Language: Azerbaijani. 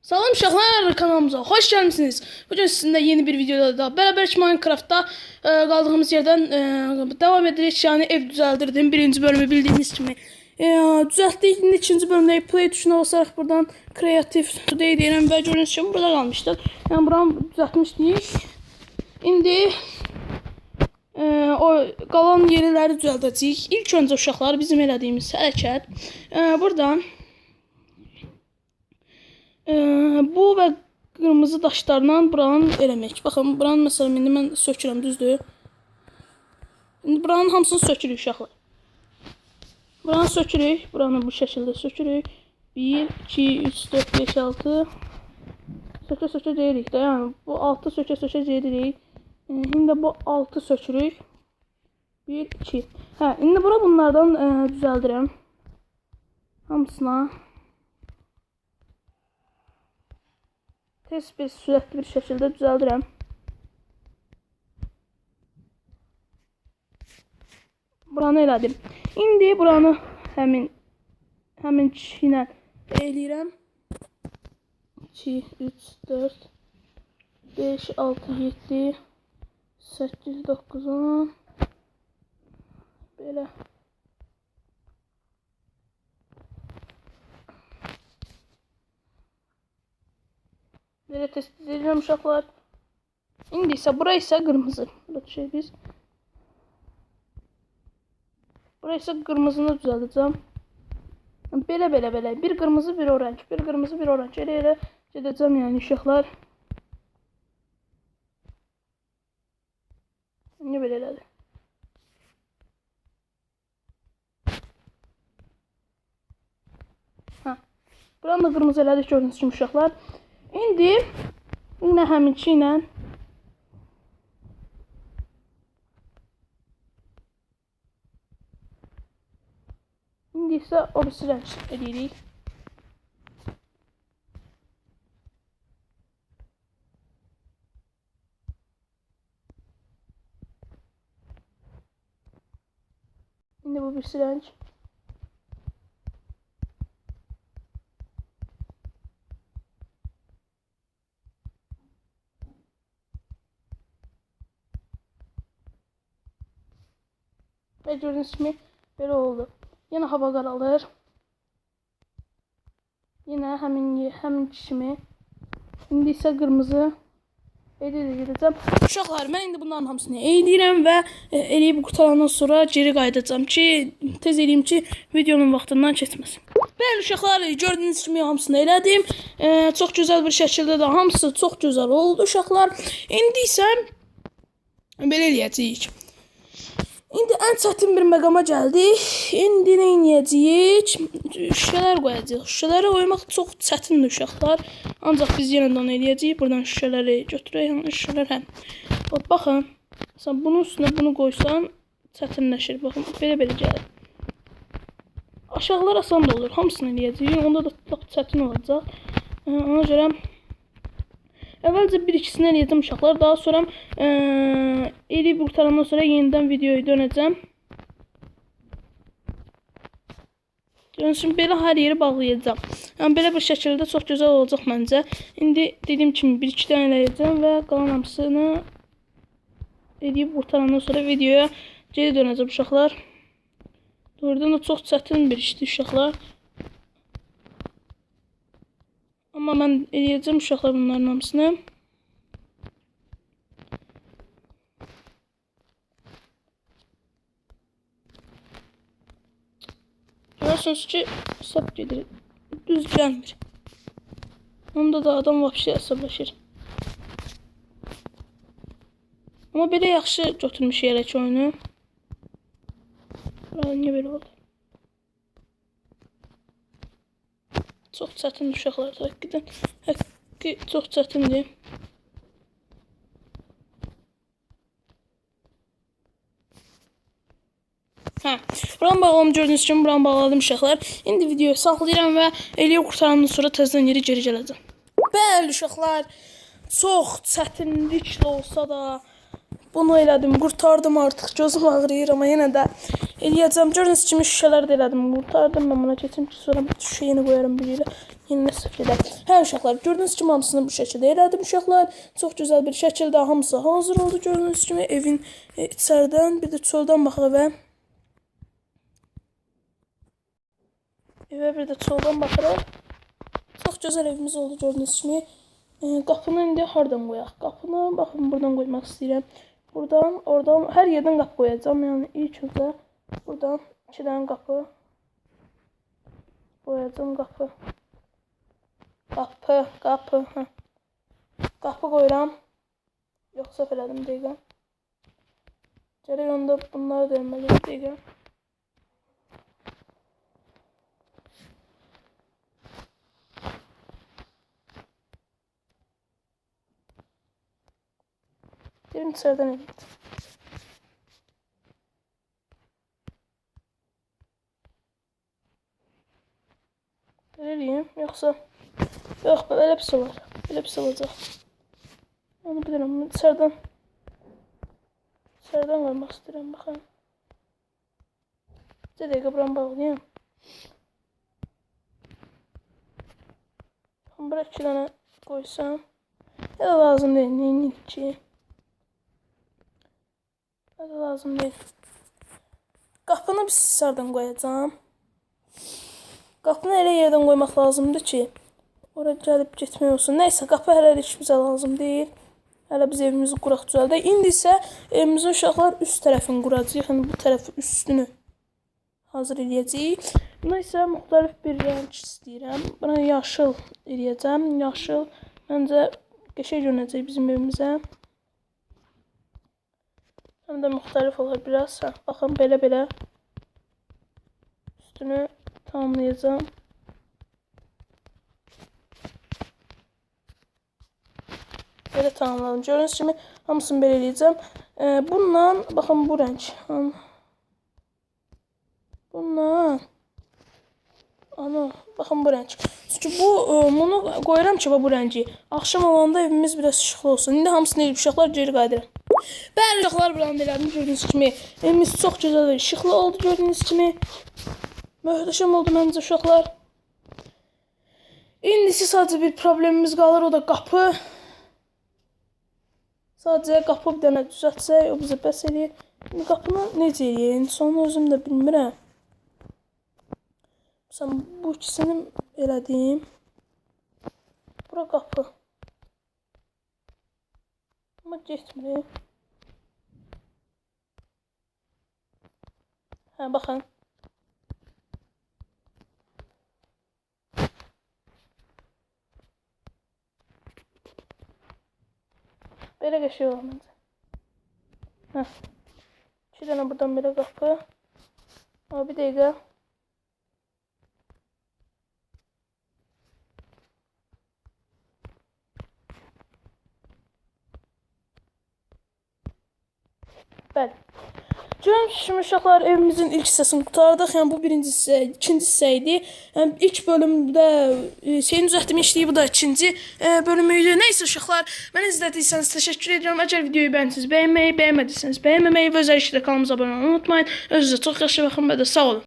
Salam uşaqlar, kanalımıza hoş gəlmisiniz. Bugün sizinlə yeni bir videoda da beraber Minecraft'ta qaldığımız yerdən devam edirik. Yəni ev düzəldirdim. Birinci bölümü bildiyiniz kimi düzəltdik. İndi ikinci bölümdə play tuşuna basaraq buradan creative today deyirəm və gördüyünüz kimi burada qalmışdıq. Yəni buranı düzəltmişdik. İndi o qalan yerləri düzəldəcəyik. İlk öncə uşaqlar bizim elədiyimiz hərəkət buradan bu və qırmızı daşlarla buranın eləmək. Baxın, buranın məsələn indi mən sökürəm, düzdür? İndi buranın hamısını sökürük uşaqlar. Buranı sökürük, buranı bu şəkildə sökürük. 1, 2, 3, 4, 5, 6 sökə deyirik də, yəni bu 6 sökə deyirik. İndi bu 6 sökürük. 1, 2. Hə, indi bura bunlardan düzəldirəm. Hamısına. Tez bir sürətli bir şəkildə düzəldirəm. Buranı elədim. İndi buranı həmin kişi ilə eləyirəm. 2, 3, 4, 5, 6, 7, 8, 9, 10. Belə. Belə test edeceğim uşaqlar. İndi isə bura isə qırmızı. Bura isə qırmızını düzəldəcəm. Belə. Bir qırmızı, bir oranj. Bir qırmızı, bir oranj. Elə gedəcəm yəni uşaqlar. Niyə belə elədi? Hə. Buranı da qırmızı elədik gördüyünüz kimi uşaqlar. İndi yine həminki ilə indi isə o birisi rəng edirik. İndi bu birisi rəng. Ve gördüğünüz gibi böyle oldu. Yine hava qaralır. Yine həmin kişimi. İndi isə qırmızı edəcəm. Uşaqlar, mən indi bunların hamısını edirəm və eləyib qurtarandan sonra geri qayıdacağım ki, tez eləyim ki, videonun vaxtından keçməsin. Bəli uşaqlar, gördüyünüz kimi hamısını elədim. Çox gözəl bir şəkildə də hamısı çox gözəl oldu uşaqlar. İndi isə belə eləyəcəyik. İndi ən çətin bir məqama gəldik. İndi nə edəcəyik? Şüşələr qoyacağıq. Şüşələri qoymaq çox çətindir uşaqlar. Ancaq biz yenə də onu eləyəcəyik. Buradan şüşələri götürək. Yəni şüşələr həm. Baxın. Sən bunun üstünə bunu qoysan çətinləşir. Baxın, belə gəlir. Aşağılar asan da olur. Hamısını eləyəcəyik. Onda da çox çətin olacaq. Ona görə əvvəlcə bir-ikisini eləyəcəm uşaqlar. Daha sonra eləyib qurtarandan sonra yenidən videoya dönəcəm. Gördüyünüz kimi belə hər yeri bağlayacağam. Yəni belə bir şəkildə çox gözəl olacaq məncə. İndi dediyim kimi bir-iki dənə eləyəcəm və qalan hamısını eləyib qurtarandan sonra videoya geri dönəcəm uşaqlar. Doğrudan da çox çətin bir işdir uşaqlar. Amma mən eləyəcəm uşaqlar bunların hamısını. Görürsünüz ki, sap gedir. Düz gəlmir. Onda da adam vəbşi əsəbləşir. Amma belə yaxşı götürmüş yerə ki oyunu. Burada niyə belə oldu? Çox çətin uşaqlar həqiqətən. Həqiqi çox çətindir. Hə, buranı bağladım gördüyünüz kimi buranı bağladım uşaqlar. İndi videoyu saxlayıram və eləyib qurtarandan sonra təzədən geri gələcəm. Bəli uşaqlar, çox çətinliklə olsa da bunu elədim, qurtardım artıq. Gözüm ağrıyır, amma yenə də eləyəcəm. Gördüyünüz kimi şüşələr də elədim, qurtardım. Mən buna keçim ki, sonra şüşə yeni qoyaram bir yerə. Yeni nəsə edəm. Hə uşaqlar, gördüyünüz kimi hamısını bu şəkildə elədim uşaqlar. Çox gözəl bir şəkildə hamısı hazır oldu. Gördüyünüz kimi evin içəridən, bir də çöldən baxaq və evə bir də çöldən baxırıq. Çox gözəl evimiz oldu gördüyünüz kimi. Qapını indi hardan qoyaq? Qapını baxın buradan qoymaq istəyirəm. Buradan, oradan, hər yerdən qapı qoyacağam. Yəni ilk öncə buradan 2 dənə qapı qoyacağam. Qapı. Hə. Qapı qoyuram. Yoxsa elədim dəqiqə. Gərək onda bunları da eləməliyim dəqiqə. Gelin içeriden eləyək. Eləyim, yoxsa... Yox, belə pis olar. Belə pis olacaq. Onu bilirəm, içeriden qoymaq istəyirəm, baxın. Bir dəqiqə buranı bağlayayım. Bura 2 dənə qoysam. Ya da lazım deyil, neyin ki? Lazım deyil. Qapını biz sardan qoyacağam. Qapını elə yerdən qoymaq lazımdır ki, ora gəlib getmək olsun. Nəysə, qapı hələlik bizə lazım deyil. Hələ biz evimizi quraq düzəldək. İndi isə evimizin uşaqlar üst tərəfini quracağıq. Yəni bu tərəfi üstünü hazır eləyəcəyik. Buna isə müxtəlif bir rəng istəyirəm. Buna yaşıl eləyəcəm. Yaşıl məncə qəşəng görünəcək bizim evimizə. Həm də müxtəlif olar biraz. Baxın, belə üstünü tamamlayacağım. Belə tamamladım. Gördüyünüz kimi hamısını belə eləyəcəm. Bundan, baxın bu rəng. Bundan. Ana, baxın bu rəng. Çünki bunu qoyuram ki, bu rəngi. Axşam olanda evimiz biraz işıqlı olsun. İndi hamısını eləyib uşaqlar geri qayıdıram. Bəli uşaqlar, buranı da elədim gördüyünüz kimi. Evimiz çox gözəl və işıqlı oldu gördüyünüz kimi. Möhtəşəm oldu məncə uşaqlar. İndisi sadəcə bir problemimiz qalır, o da qapı. Sadəcə qapı bir dənə düzəltsək, o bizə bəs eləyir. İndi qapını necə eləyək? Sonu özüm də bilmirəm. Məsələn, bu ikisini elədim. Bura qapı. Amma getmir. Hə, baxın. Belə qəşəng olur məncə. Hə. 2 dənə buradan belə qapı. Amma bir dəqiqə. Bəli. Görmüş kimi uşaqlar evimizin ilk hissəsini qurtardıq. Yəni bu birinci hissə, ikinci hissə idi. Yəni ilk bölümdə şeyin düzəltmişdik, bu da ikinci bölümü idi. Nəysə uşaqlar, məni izlədiyseniz təşəkkür edirəm. Əgər videoyu bəyənsiniz, bəyənməyi, bəyənmədiyseniz bəyənməməyi və özəl işlə kanalımıza abunə olmayı unutmayın. Özünüzə çox yaxşı baxın və də sağ olun.